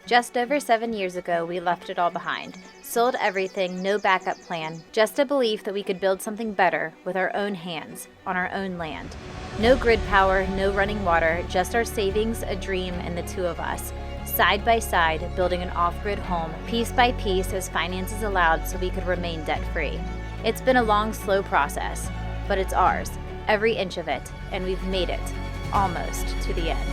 Just over 7 years ago, we left it all behind. Sold everything, no backup plan, just a belief that we could build something better with our own hands, on our own land. No grid power, no running water, just our savings, a dream, and the two of us. Side by side, building an off-grid home, piece by piece as finances allowed so we could remain debt-free. It's been a long, slow process, but it's ours, every inch of it, and we've made it, almost, to the end.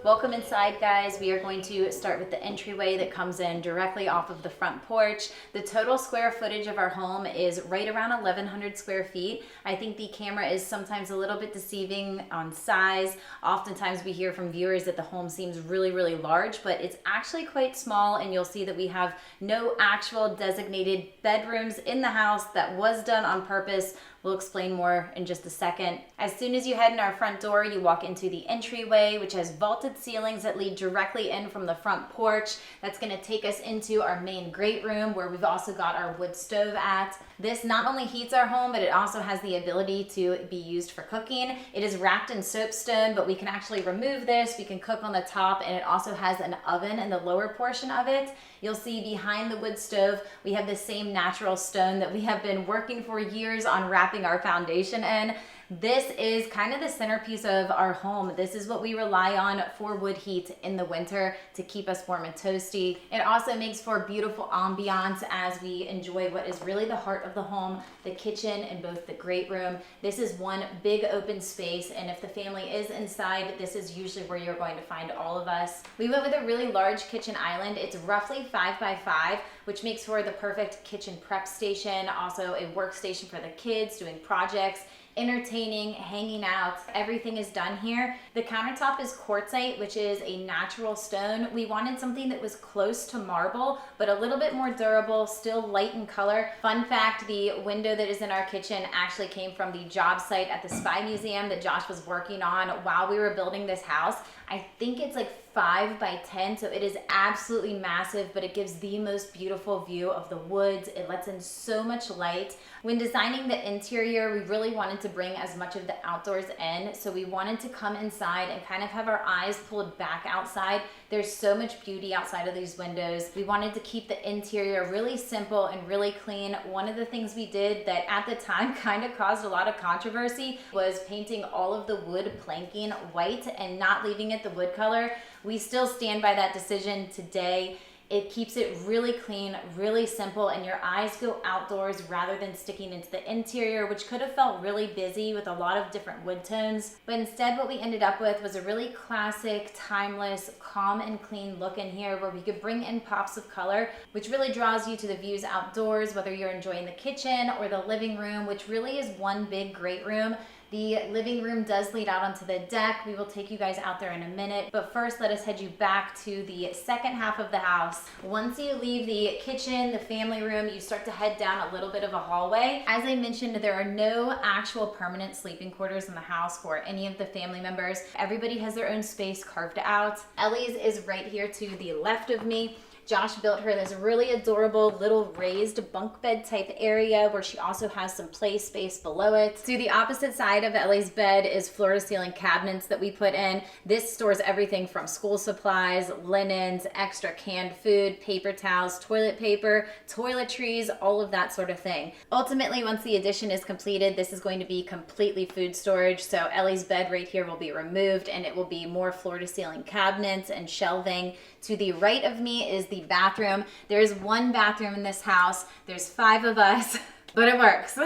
Welcome inside, guys. We are going to start with the entryway that comes in directly off of the front porch. The total square footage of our home is right around 1,100 square feet. I think the camera is sometimes a little bit deceiving on size. Oftentimes we hear from viewers that the home seems really, really large, but it's actually quite small, and you'll see that we have no actual designated bedrooms in the house. That was done on purpose. We'll explain more in just a second. As soon as you head in our front door, you walk into the entryway, which has vaulted ceilings that lead directly in from the front porch. That's gonna take us into our main great room, where we've also got our wood stove at. This not only heats our home, but it also has the ability to be used for cooking. It is wrapped in soapstone, but we can actually remove this. We can cook on the top, and it also has an oven in the lower portion of it. You'll see behind the wood stove, we have the same natural stone that we have been working for years on wrapping our foundation in. This is kind of the centerpiece of our home. This is what we rely on for wood heat in the winter to keep us warm and toasty. It also makes for beautiful ambiance as we enjoy what is really the heart of the home, the kitchen and both the great room. This is one big open space, and if the family is inside, this is usually where you're going to find all of us. We went with a really large kitchen island. It's roughly 5 by 5, which makes for the perfect kitchen prep station, also a workstation for the kids doing projects, entertaining, hanging out. Everything is done here. The countertop is quartzite, which is a natural stone. We wanted something that was close to marble, but a little bit more durable, still light in color. Fun fact, the window that is in our kitchen actually came from the job site at the Spy Museum that Josh was working on while we were building this house. I think it's like 5 by 10, so it is absolutely massive, but it gives the most beautiful view of the woods. It lets in so much light. When designing the interior, we really wanted to bring as much of the outdoors in, so we wanted to come inside and kind of have our eyes pulled back outside. There's so much beauty outside of these windows. We wanted to keep the interior really simple and really clean. One of the things we did that at the time kind of caused a lot of controversy was painting all of the wood planking white and not leaving it the wood color. We still stand by that decision today. It keeps it really clean, really simple, and your eyes go outdoors rather than sticking into the interior, which could have felt really busy with a lot of different wood tones. But instead, what we ended up with was a really classic, timeless, calm and clean look in here, where we could bring in pops of color, which really draws you to the views outdoors, whether you're enjoying the kitchen or the living room, which really is one big great room. The living room does lead out onto the deck. We will take you guys out there in a minute, but first let us head you back to the second half of the house. Once you leave the kitchen, the family room, you start to head down a little bit of a hallway. As I mentioned, there are no actual permanent sleeping quarters in the house for any of the family members. Everybody has their own space carved out. Ellie's is right here to the left of me. Josh built her this really adorable little raised bunk bed type area where she also has some play space below it. To the opposite side of Ellie's bed is floor to ceiling cabinets that we put in. This stores everything from school supplies, linens, extra canned food, paper towels, toilet paper, toiletries, all of that sort of thing. Ultimately, once the addition is completed, this is going to be completely food storage. So Ellie's bed right here will be removed, and it will be more floor to ceiling cabinets and shelving. To the right of me is the bathroom. There's one bathroom in this house. There's 5 of us, but it works.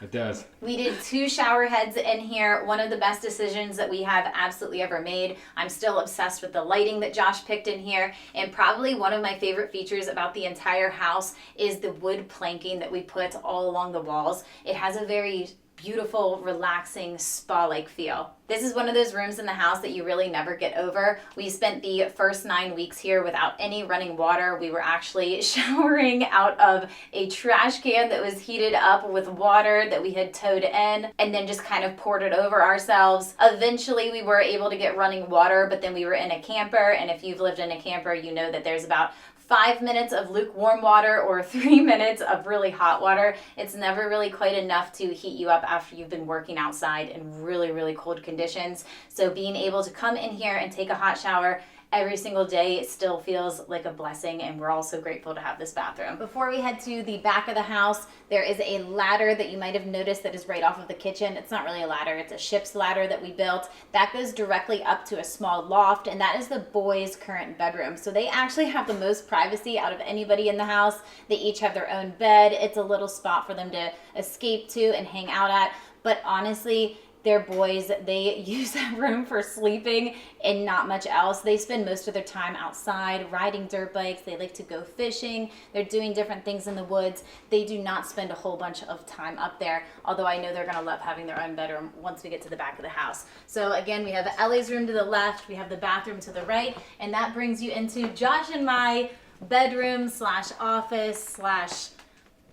It does. We did 2 shower heads in here. One of the best decisions that we have absolutely ever made. I'm still obsessed with the lighting that Josh picked in here. And probably one of my favorite features about the entire house is the wood planking that we put all along the walls. It has a very beautiful, relaxing, spa-like feel. This is one of those rooms in the house that you really never get over. We spent the first 9 weeks here without any running water. We were actually showering out of a trash can that was heated up with water that we had towed in, and then just kind of poured it over ourselves. Eventually, we were able to get running water, but then we were in a camper, and if you've lived in a camper, you know that there's about 5 minutes of lukewarm water or 3 minutes of really hot water. It's never really quite enough to heat you up after you've been working outside in really, really cold conditions. So being able to come in here and take a hot shower every single day still feels like a blessing, and we're all so grateful to have this bathroom. Before we head to the back of the house, there is a ladder that you might have noticed that is right off of the kitchen. It's not really a ladder, it's a ship's ladder that we built. That goes directly up to a small loft, and that is the boys' current bedroom. So they actually have the most privacy out of anybody in the house. They each have their own bed. It's a little spot for them to escape to and hang out at. But honestly, they're boys, they use that room for sleeping and not much else. They spend most of their time outside riding dirt bikes. They like to go fishing. They're doing different things in the woods. They do not spend a whole bunch of time up there, although I know they're gonna love having their own bedroom once we get to the back of the house. So again, we have Ellie's room to the left, we have the bathroom to the right, and that brings you into Josh and my bedroom slash office slash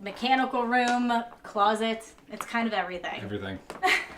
mechanical room, closet. It's kind of everything. Everything.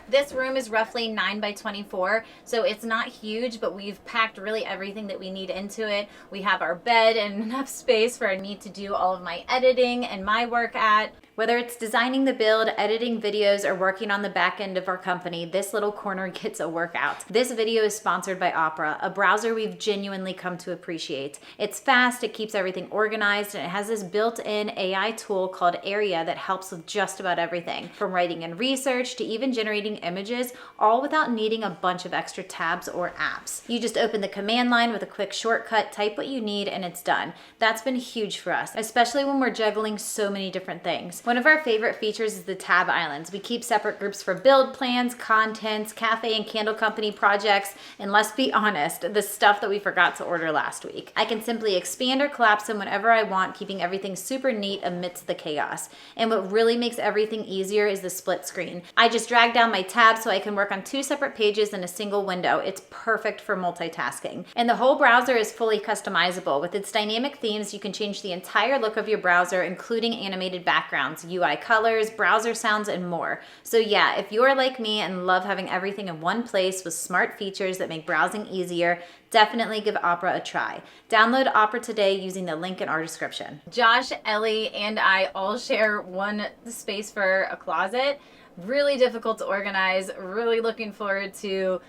This room is roughly 9 by 24, so it's not huge, but we've packed really everything that we need into it. We have our bed and enough space for me to do all of my editing and my work at. Whether it's designing the build, editing videos, or working on the back end of our company, this little corner gets a workout. This video is sponsored by Opera, a browser we've genuinely come to appreciate. It's fast, it keeps everything organized, and it has this built-in AI tool called Area that helps with just about everything, from writing and research to even generating images, all without needing a bunch of extra tabs or apps. You just open the command line with a quick shortcut, type what you need, and it's done. That's been huge for us, especially when we're juggling so many different things. One of our favorite features is the tab islands. We keep separate groups for build plans, contents, cafe and candle company projects, and let's be honest, the stuff that we forgot to order last week. I can simply expand or collapse them whenever I want, keeping everything super neat amidst the chaos. And what really makes everything easier is the split screen. I just drag down my tabs so I can work on 2 separate pages in a single window. It's perfect for multitasking. And the whole browser is fully customizable. With its dynamic themes, you can change the entire look of your browser, including animated backgrounds, UI colors, browser sounds, and more. So yeah, if you're like me and love having everything in one place with smart features that make browsing easier, definitely give Opera a try. Download Opera today using the link in our description. Josh, Ellie, and I all share one space for a closet. Really difficult to organize, really looking forward to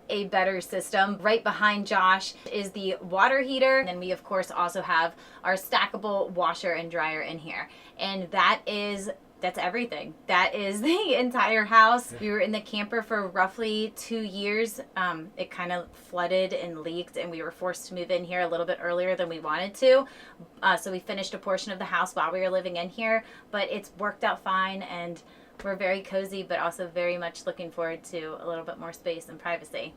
a better system. Right behind Josh is the water heater. And then we of course also have our stackable washer and dryer in here. And that's everything. That is the entire house. We were in the camper for roughly 2 years. It kind of flooded and leaked, and we were forced to move in here a little bit earlier than we wanted to. So we finished a portion of the house while we were living in here, but it's worked out fine, and we're very cozy, but also very much looking forward to a little bit more space and privacy.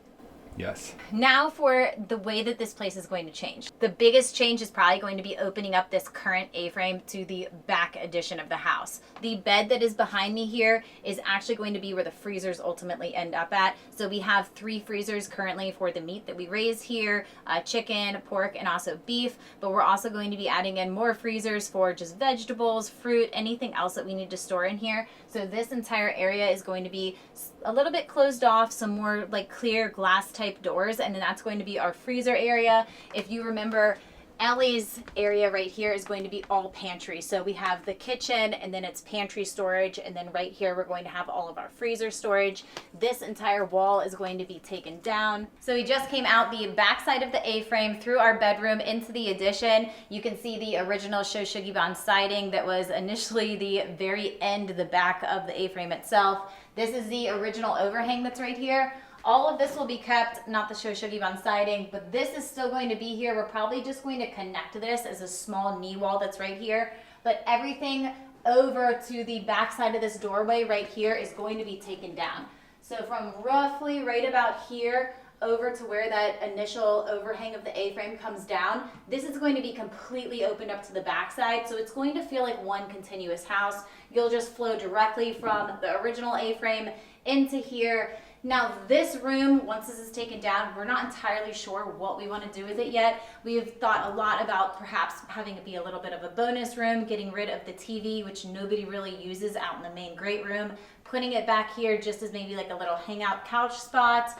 Yes. Now for the way that this place is going to change. The biggest change is probably going to be opening up this current A-frame to the back addition of the house. The bed that is behind me here is actually going to be where the freezers ultimately end up at. So we have 3 freezers currently for the meat that we raise here, chicken, pork, and also beef. But we're also going to be adding in more freezers for just vegetables, fruit, anything else that we need to store in here. So this entire area is going to be a little bit closed off, some more like clear glass type doors, and then that's going to be our freezer area. If you remember, Ellie's area right here is going to be all pantry. So we have the kitchen, and then it's pantry storage, and then right here we're going to have all of our freezer storage. This entire wall is going to be taken down. So we just came out the back side of the A-frame through our bedroom into the addition. You can see the original Shoshugibon siding that was initially the very end of the back of the A-frame itself. This is the original overhang that's right here. All of this will be kept, not the Shoshugibon siding, but this is still going to be here. We're probably just going to connect this as a small knee wall that's right here. But everything over to the back side of this doorway right here is going to be taken down. So from roughly right about here over to where that initial overhang of the A-frame comes down, this is going to be completely opened up to the backside. So it's going to feel like one continuous house. You'll just flow directly from the original A-frame into here. Now this room, once this is taken down, we're not entirely sure what we want to do with it yet. We've thought a lot about perhaps having it be a little bit of a bonus room, getting rid of the TV, which nobody really uses out in the main great room, putting it back here just as maybe like a little hangout couch spot.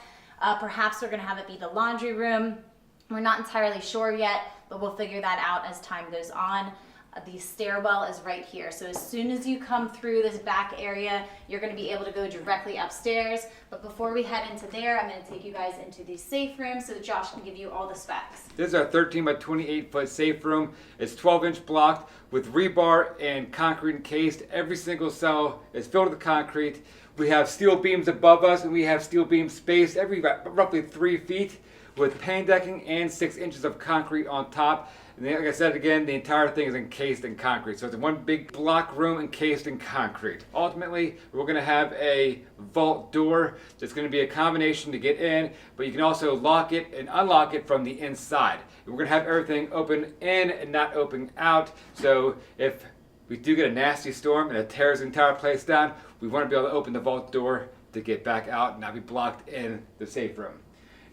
Perhaps we're going to have it be the laundry room. We're not entirely sure yet, but we'll figure that out as time goes on. The stairwell is right here. So as soon as you come through this back area, you're gonna be able to go directly upstairs. But before we head into there, I'm gonna take you guys into the safe room so Josh can give you all the specs. This is our 13 by 28 foot safe room. It's 12-inch blocked with rebar and concrete encased. Every single cell is filled with concrete. We have steel beams above us, and we have steel beams spaced every roughly 3 feet with pane decking and 6 inches of concrete on top. And then, like I said again, the entire thing is encased in concrete. So it's one big block room encased in concrete. Ultimately, we're gonna have a vault door that's gonna be a combination to get in, but you can also lock it and unlock it from the inside. And we're gonna have everything open in and not open out. So if we do get a nasty storm and it tears the entire place down, we wanna be able to open the vault door to get back out and not be blocked in the safe room.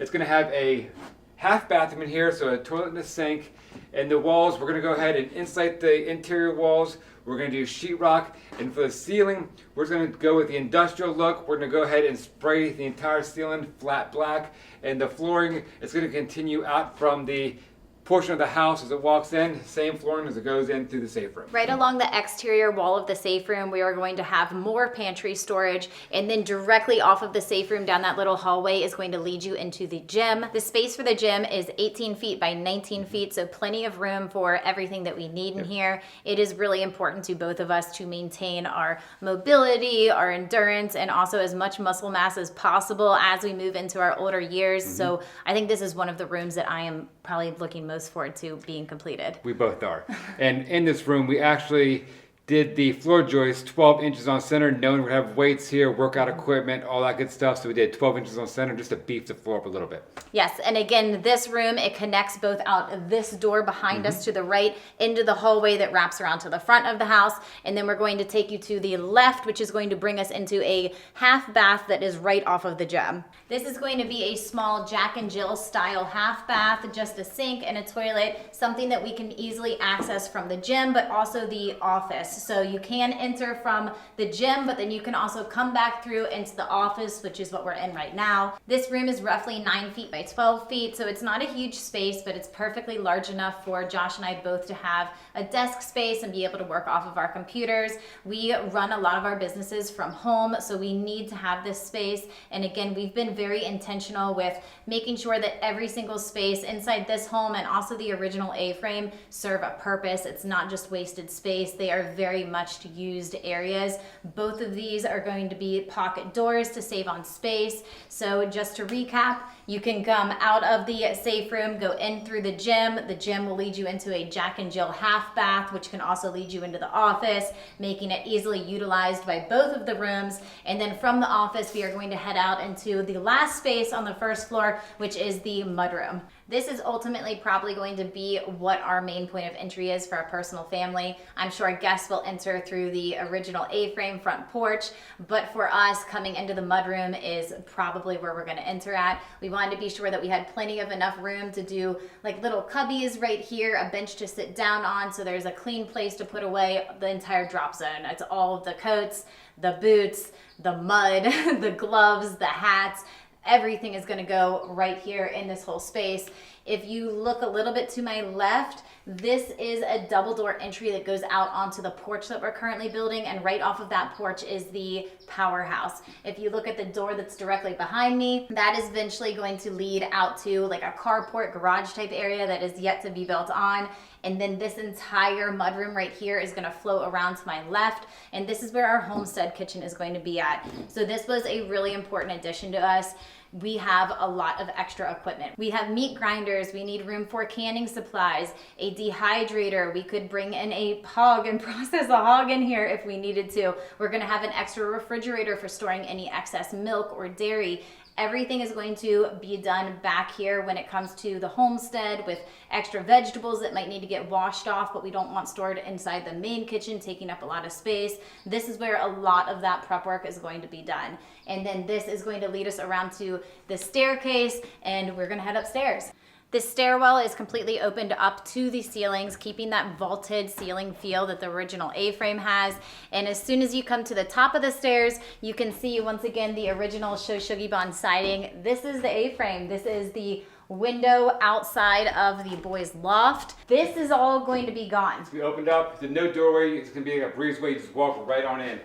It's gonna have a half bathroom in here, so a toilet and a sink. And the walls, we're gonna go ahead and insulate the interior walls. We're gonna do sheetrock. And for the ceiling, we're just gonna go with the industrial look. We're gonna go ahead and spray the entire ceiling flat black. And the flooring is gonna continue out from the portion of the house as it walks in, same flooring as it goes in through the safe room. Right along the exterior wall of the safe room, we are going to have more pantry storage, and then directly off of the safe room down that little hallway is going to lead you into the gym. The space for the gym is 18 feet by 19 feet, so plenty of room for everything that we need in here. It is really important to both of us to maintain our mobility, our endurance, and also as much muscle mass as possible as we move into our older years. So I think this is one of the rooms that I am probably looking most forward to being completed. We both are. And in this room, we actually did the floor joist 12 inches on center, knowing we'd have weights here, workout equipment, all that good stuff. So we did 12 inches on center just to beef the floor up a little bit. Yes, and again, this room, it connects both out this door behind us to the right into the hallway that wraps around to the front of the house. And then we're going to take you to the left, which is going to bring us into a half bath that is right off of the gym. This is going to be a small Jack and Jill style half bath, just a sink and a toilet, something that we can easily access from the gym, but also the office. So you can enter from the gym, but then you can also come back through into the office, which is what we're in right now. This room is roughly 9 feet by 12 feet, so it's not a huge space, but it's perfectly large enough for Josh and I both to have a desk space and be able to work off of our computers. We run a lot of our businesses from home, so we need to have this space. And again, we've been very intentional with making sure that every single space inside this home and also the original A-frame serve a purpose. It's not just wasted space. They are very much used areas. Both of these are going to be pocket doors to save on space. So just to recap, you can come out of the safe room, go in through the gym. The gym will lead you into a Jack and Jill half bath, which can also lead you into the office, making it easily utilized by both of the rooms. And then from the office, we are going to head out into the last space on the first floor, which is the mudroom. This is ultimately probably going to be what our main point of entry is for a personal family. I'm sure our guests will enter through the original A-frame front porch, but for us, coming into the mudroom is probably where we're gonna enter at. We wanted to be sure that we had plenty of enough room to do like little cubbies right here, a bench to sit down on, so there's a clean place to put away the entire drop zone. It's all of the coats, the boots, the mud, the gloves, the hats. Everything is gonna go right here in this whole space. If you look a little bit to my left, this is a double door entry that goes out onto the porch that we're currently building, and right off of that porch is the powerhouse. If you look at the door that's directly behind me, that is eventually going to lead out to like a carport garage type area that is yet to be built on. And then this entire mudroom right here is gonna flow around to my left. And this is where our Homestead kitchen is going to be at. So this was a really important addition to us. We have a lot of extra equipment. We have meat grinders, we need room for canning supplies, a dehydrator, we could bring in a hog and process a hog in here if we needed to. We're gonna have an extra refrigerator for storing any excess milk or dairy. Everything is going to be done back here when it comes to the homestead, with extra vegetables that might need to get washed off, but we don't want stored inside the main kitchen, taking up a lot of space. This is where a lot of that prep work is going to be done. And then this is going to lead us around to the staircase, and we're gonna head upstairs. This stairwell is completely opened up to the ceilings, keeping that vaulted ceiling feel that the original A-frame has. And as soon as you come to the top of the stairs, you can see once again the original Shoshugibon siding. This is the A-frame. This is the window outside of the boys' loft. This is all going to be gone. We opened up, there's no doorway, it's gonna be like a breezeway, you just walk right on in.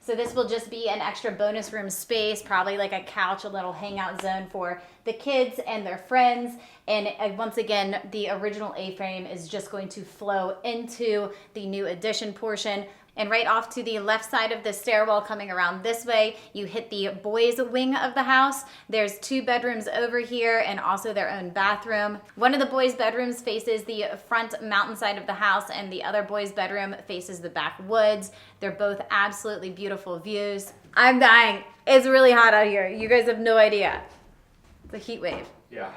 So this will just be an extra bonus room space, probably like a couch, a little hangout zone for the kids and their friends. And once again, the original A-frame is just going to flow into the new addition portion. And right off to the left side of the stairwell coming around this way, you hit the boys' wing of the house. There's 2 bedrooms over here and also their own bathroom. One of the boys' bedrooms faces the front mountainside of the house and the other boys' bedroom faces the backwoods. They're both absolutely beautiful views. I'm dying. It's really hot out here. You guys have no idea. It's a heat wave. Yeah,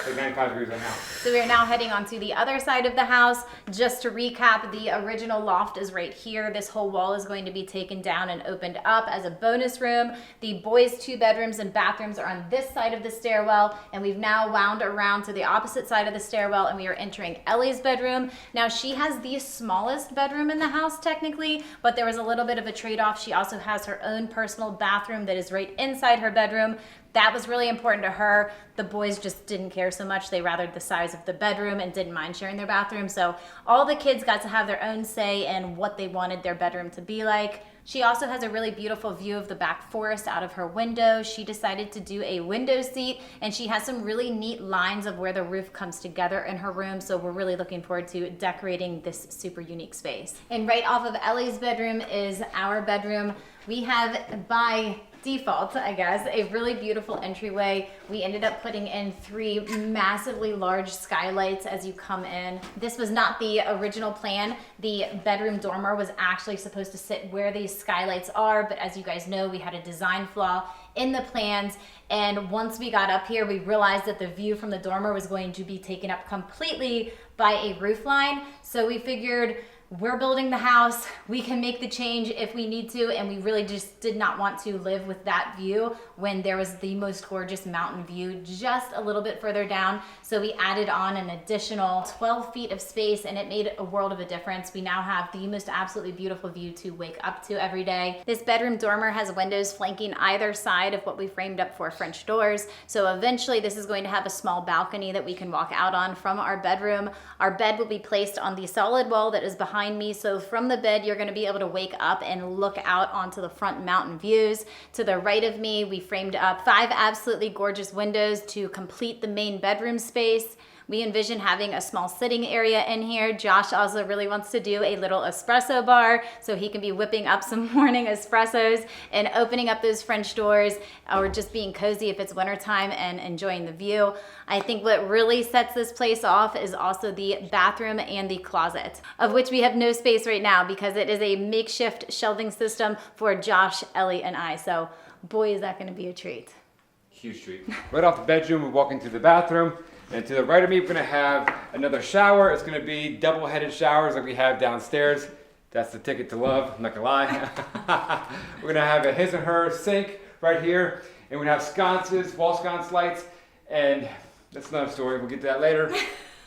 like 95 degrees right now. So we're now heading onto the other side of the house. Just to recap, the original loft is right here. This whole wall is going to be taken down and opened up as a bonus room. The boys' 2 bedrooms and bathrooms are on this side of the stairwell, and we've now wound around to the opposite side of the stairwell, and we are entering Ellie's bedroom. Now, she has the smallest bedroom in the house technically, but there was a little bit of a trade-off. She also has her own personal bathroom that is right inside her bedroom. That was really important to her. The boys just didn't care so much. They rathered the size of the bedroom and didn't mind sharing their bathroom. So all the kids got to have their own say in what they wanted their bedroom to be like. She also has a really beautiful view of the back forest out of her window. She decided to do a window seat, and she has some really neat lines of where the roof comes together in her room. So we're really looking forward to decorating this super unique space. And right off of Ellie's bedroom is our bedroom. We have, by default, I guess, a really beautiful entryway. We ended up putting in 3 massively large skylights as you come in. This was not the original plan. The bedroom dormer was actually supposed to sit where these skylights are, but as you guys know, we had a design flaw in the plans, and once we got up here, we realized that the view from the dormer was going to be taken up completely by a roof line. So we figured, we're building the house, we can make the change if we need to, and we really just did not want to live with that view when there was the most gorgeous mountain view just a little bit further down. So we added on an additional 12 feet of space, and it made a world of a difference. We now have the most absolutely beautiful view to wake up to every day. This bedroom dormer has windows flanking either side of what we framed up for French doors. So eventually this is going to have a small balcony that we can walk out on from our bedroom. Our bed will be placed on the solid wall that is behind me. So from the bed, you're going to be able to wake up and look out onto the front mountain views. To the right of me, we framed up 5 absolutely gorgeous windows to complete the main bedroom space. We envision having a small sitting area in here. Josh also really wants to do a little espresso bar so he can be whipping up some morning espressos and opening up those French doors, or just being cozy if it's wintertime and enjoying the view. I think what really sets this place off is also the bathroom and the closet, of which we have no space right now because it is a makeshift shelving system for Josh, Ellie, and I. So boy, is that going to be a treat. Huge treat. Right off the bedroom, we walk into the bathroom. And to the right of me, we're gonna have another shower. It's gonna be double-headed showers like we have downstairs. That's the ticket to love, I'm not gonna lie. We're gonna have a his and her sink right here. And we're gonna have sconces, wall sconce lights. And that's another story, we'll get to that later.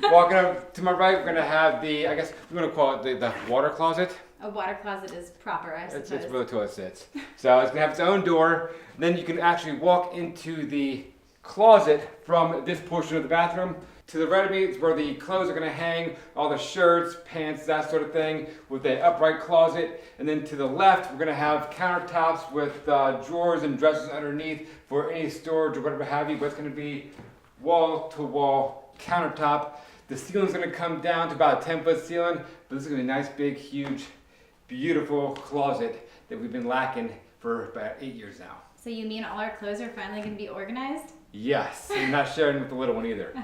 Walking up to my right, we're gonna have the, I guess we're gonna call it the water closet. A water closet is proper, I suppose. It's where the toilet sits. So it's gonna have its own door. Then you can actually walk into the closet from this portion of the bathroom. To the right of me is where the clothes are going to hang, all the shirts, pants, that sort of thing, with the upright closet. And then to the left, we're going to have countertops with drawers and dressers underneath for any storage or whatever have you, but it's going to be wall-to-wall countertop. The ceiling's going to come down to about a 10-foot ceiling, but this is going to be a nice, big, huge, beautiful closet that we've been lacking for about 8 years now. So you mean all our clothes are finally going to be organized? Yes, I'm not sharing with the little one either.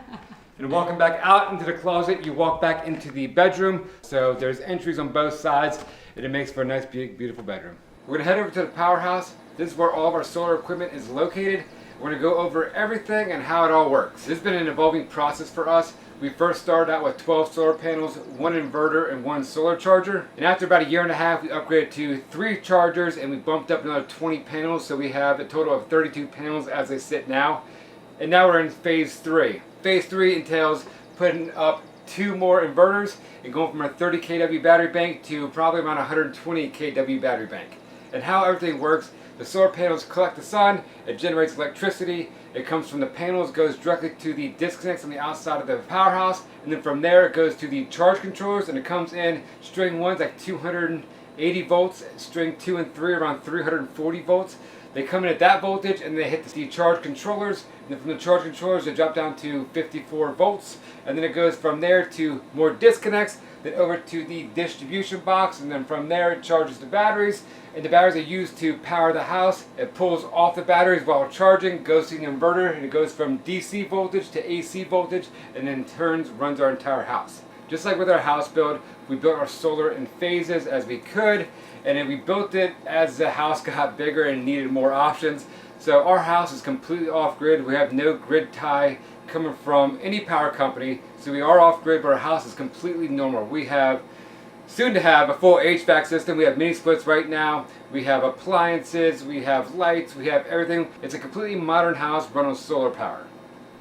And walking back out into the closet, you walk back into the bedroom. So there's entries on both sides, and it makes for a nice, big, beautiful bedroom. We're gonna head over to the powerhouse. This is where all of our solar equipment is located. We're gonna go over everything and how it all works. This has been an evolving process for us. We first started out with 12 solar panels, 1 inverter, and 1 solar charger. And after about a year and a half, we upgraded to 3 chargers, and we bumped up another 20 panels. So we have a total of 32 panels as they sit now. And now we're in phase 3. Phase 3 entails putting up 2 more inverters and going from a 30 kW battery bank to probably around 120 kW battery bank. And how everything works, The solar panels collect the sun, it generates electricity, it comes from the panels, goes directly to the disconnects on the outside of the powerhouse, and then from there it goes to the charge controllers, and it comes in string 1's like 280 volts, string 2 and 3 around 340 volts. They come in at that voltage and they hit the charge controllers, and then from the charge controllers they drop down to 54 volts, and then it goes from there to more disconnects, then over to the distribution box, and then from there it charges the batteries, and the batteries are used to power the house. It pulls off the batteries while charging, goes to the inverter, and it goes from DC voltage to AC voltage, and then runs our entire house. Just like with our house build, we built our solar in phases as we could, and then we built it as the house got bigger and needed more options. So our house is completely off-grid. We have no grid tie coming from any power company. So we are off-grid, but our house is completely normal. We have soon to have a full HVAC system. We have mini splits right now. We have appliances, we have lights, we have everything. It's a completely modern house run on solar power.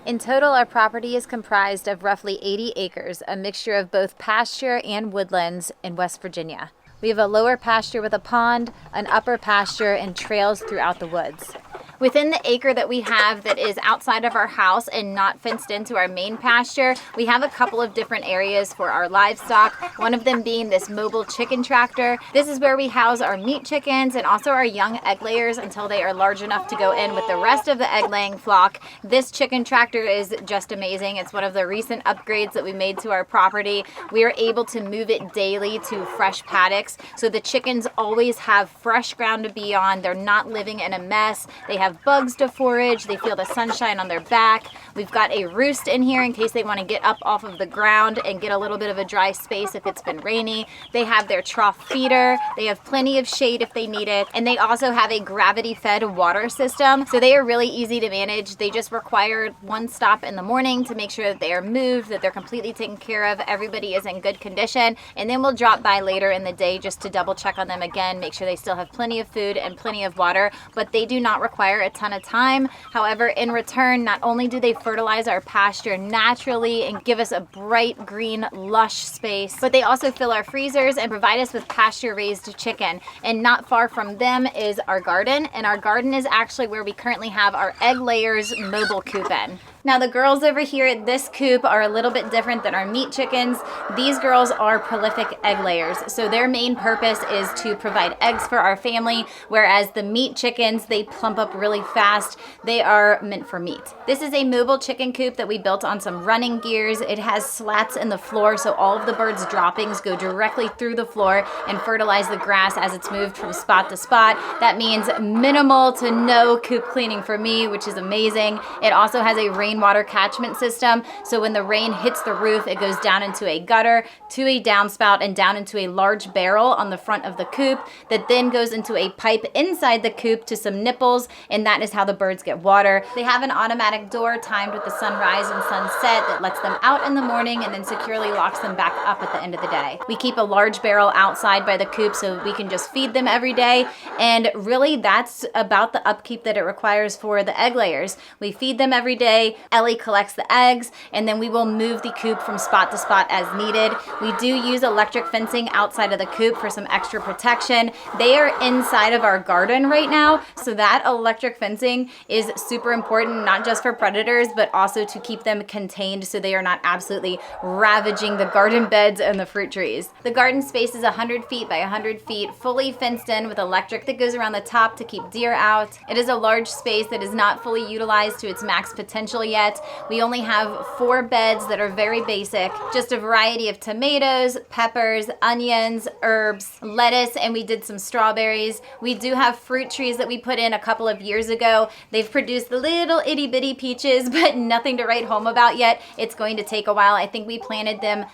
In total, our property is comprised of roughly 80 acres, a mixture of both pasture and woodlands in West Virginia. We have a lower pasture with a pond, an upper pasture, and trails throughout the woods. Within the acre that we have that is outside of our house and not fenced into our main pasture, we have a couple of different areas for our livestock, one of them being this mobile chicken tractor. This is where we house our meat chickens and also our young egg layers until they are large enough to go in with the rest of the egg laying flock. This chicken tractor is just amazing. It's one of the recent upgrades that we made to our property. We are able to move it daily to fresh paddocks, so the chickens always have fresh ground to be on. They're not living in a mess. They have bugs to forage. They feel the sunshine on their back. We've got a roost in here in case they want to get up off of the ground and get a little bit of a dry space if it's been rainy. They have their trough feeder. They have plenty of shade if they need it. And they also have a gravity-fed water system. So they are really easy to manage. They just require one stop in the morning to make sure that they are moved, that they're completely taken care of, everybody is in good condition. And then we'll drop by later in the day just to double check on them again, make sure they still have plenty of food and plenty of water. But they do not require a ton of time. However, in return, not only do they fertilize our pasture naturally and give us a bright green lush space, but they also fill our freezers and provide us with pasture raised chicken. And not far from them is our garden, and our garden is actually where we currently have our egg layers mobile coop in. Now the girls over here at this coop are a little bit different than our meat chickens. These girls are prolific egg layers. So their main purpose is to provide eggs for our family, whereas the meat chickens, they plump up really fast. They are meant for meat. This is a mobile chicken coop that we built on some running gears. It has slats in the floor, so all of the birds' droppings go directly through the floor and fertilize the grass as it's moved from spot to spot. That means minimal to no coop cleaning for me, which is amazing. It also has a rainwater catchment system, so when the rain hits the roof, it goes down into a gutter, to a downspout, and down into a large barrel on the front of the coop that then goes into a pipe inside the coop to some nipples, and that is how the birds get water. They have an automatic door timed with the sunrise and sunset that lets them out in the morning and then securely locks them back up at the end of the day. We keep a large barrel outside by the coop so we can just feed them every day, and really that's about the upkeep that it requires for the egg layers. We feed them every day, Ellie collects the eggs, and then we will move the coop from spot to spot as needed. We do use electric fencing outside of the coop for some extra protection. They are inside of our garden right now, so that electric fencing is super important, not just for predators, but also to keep them contained so they are not absolutely ravaging the garden beds and the fruit trees. The garden space is 100 feet by 100 feet, fully fenced in with electric that goes around the top to keep deer out. It is a large space that is not fully utilized to its max potential yet. We only have 4 beds that are very basic, just a variety of tomatoes, peppers, onions, herbs, lettuce, and we did some strawberries. We do have fruit trees that we put in a couple of years ago. They've produced the little itty bitty peaches, but nothing to write home about yet. It's going to take a while. I think we planted them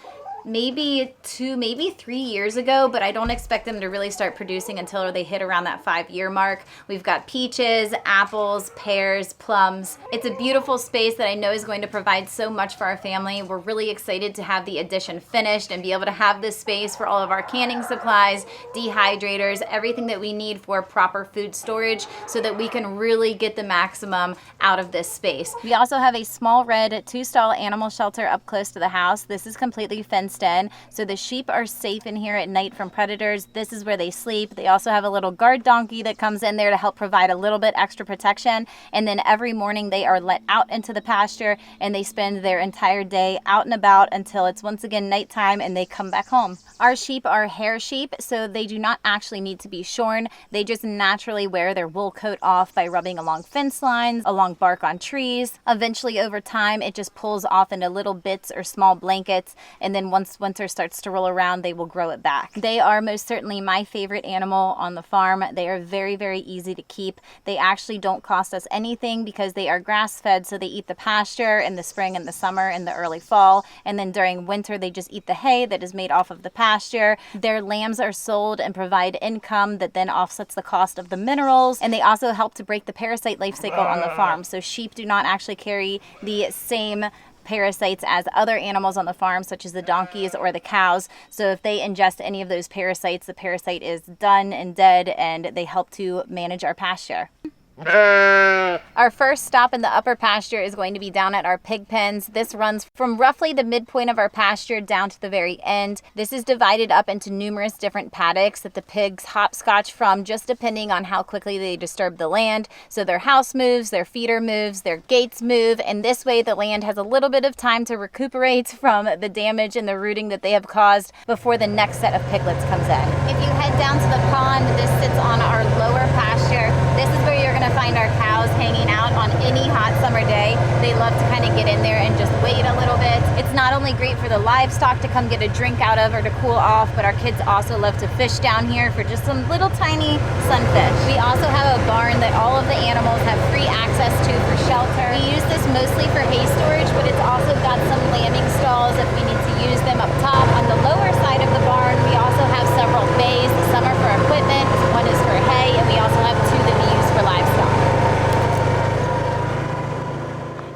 maybe 2, maybe 3 years ago, but I don't expect them to really start producing until they hit around that 5-year mark. We've got peaches, apples, pears, plums. It's a beautiful space that I know is going to provide so much for our family. We're really excited to have the addition finished and be able to have this space for all of our canning supplies, dehydrators, everything that we need for proper food storage so that we can really get the maximum out of this space. We also have a small red 2-stall animal shelter up close to the house. This is completely fenced fenced in, so the sheep are safe in here at night from predators. This is where they sleep. They also have a little guard donkey that comes in there to help provide a little bit extra protection. And then every morning they are let out into the pasture and they spend their entire day out and about until it's once again nighttime and they come back home. Our sheep are hair sheep, so they do not actually need to be shorn. They just naturally wear their wool coat off by rubbing along fence lines, along bark on trees. Eventually over time it just pulls off into little bits or small blankets, and then once winter starts to roll around they will grow it back. They are most certainly my favorite animal on the farm. They are very, very easy to keep. They actually don't cost us anything because they are grass fed, so they eat the pasture in the spring and the summer and the early fall, and then during winter they just eat the hay that is made off of the pasture. Their lambs are sold and provide income that then offsets the cost of the minerals, and they also help to break the parasite life cycle on the farm. So sheep do not actually carry the same parasites as other animals on the farm, such as the donkeys or the cows. So if they ingest any of those parasites, the parasite is done and dead, and they help to manage our pasture. Our first stop in the upper pasture is going to be down at our pig pens. This runs from roughly the midpoint of our pasture down to the very end. This is divided up into numerous different paddocks that the pigs hopscotch from, just depending on how quickly they disturb the land. So their house moves, their feeder moves, their gates move, and this way the land has a little bit of time to recuperate from the damage and the rooting that they have caused before the next set of piglets comes in. If you head down to the pond, this sits on our lower pasture. This is where you're going to find our cows hanging out on any hot summer day. They love to kind of get in there and just wait a little bit. It's not only great for the livestock to come get a drink out of or to cool off, but our kids also love to fish down here for just some little tiny sunfish. We also have a barn that all of the animals have free access to for shelter. We use this mostly for hay storage, but it's also got some lambing stalls if we need to use them up top. On the lower side of the barn, we also have several bays. Some are for equipment, one is for hay, and we also have two that we use for livestock.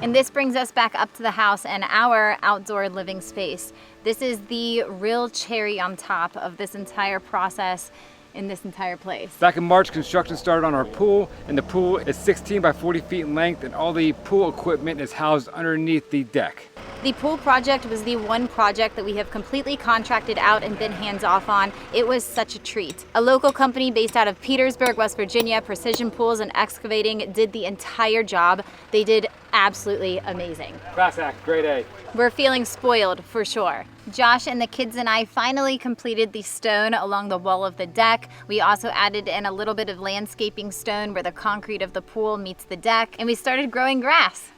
And this brings us back up to the house and our outdoor living space. This is the real cherry on top of this entire process in this entire place. Back in March, construction started on our pool, and the pool is 16 by 40 feet in length, and all the pool equipment is housed underneath the deck. The pool project was the one project that we have completely contracted out and been hands off on. It was such a treat. A local company based out of Petersburg, West Virginia, Precision Pools and Excavating, did the entire job. They did absolutely amazing. Class act, grade A. We're feeling spoiled for sure. Josh and the kids and I finally completed the stone along the wall of the deck. We also added in a little bit of landscaping stone where the concrete of the pool meets the deck, and we started growing grass.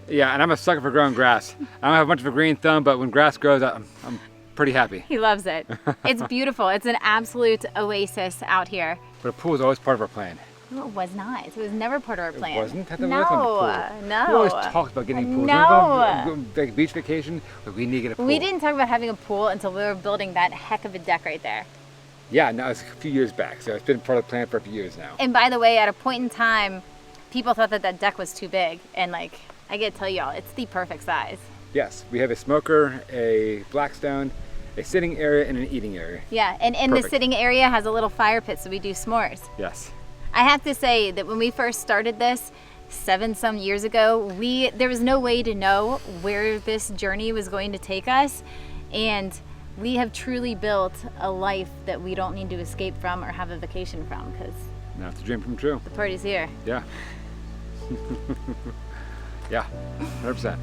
Yeah, and I'm a sucker for growing grass. I don't have much of a green thumb, but when grass grows, I'm pretty happy. He loves it. It's beautiful. It's an absolute oasis out here. But a pool is always part of our plan. No, it was not. It was never part of our plan. It wasn't? I thought No, we were on the pool. no. We always talked about getting pools. No. We're going to beach vacation, but we need to get a pool. We didn't talk about having a pool until we were building that heck of a deck right there. Yeah, no, it's a few years back, so it's been part of the plan for a few years now. And by the way, at a point in time, people thought that that deck was too big, and like, I gotta tell y'all, it's the perfect size. Yes, we have a smoker, a Blackstone, a sitting area, and an eating area. Yeah, and in the sitting area has a little fire pit, so we do s'mores. Yes. I have to say that when we first started this 7-some years ago, there was no way to know where this journey was going to take us, and we have truly built a life that we don't need to escape from or have a vacation from, because Now it's a dream come true. the party's here. Yeah. Yeah, 100%.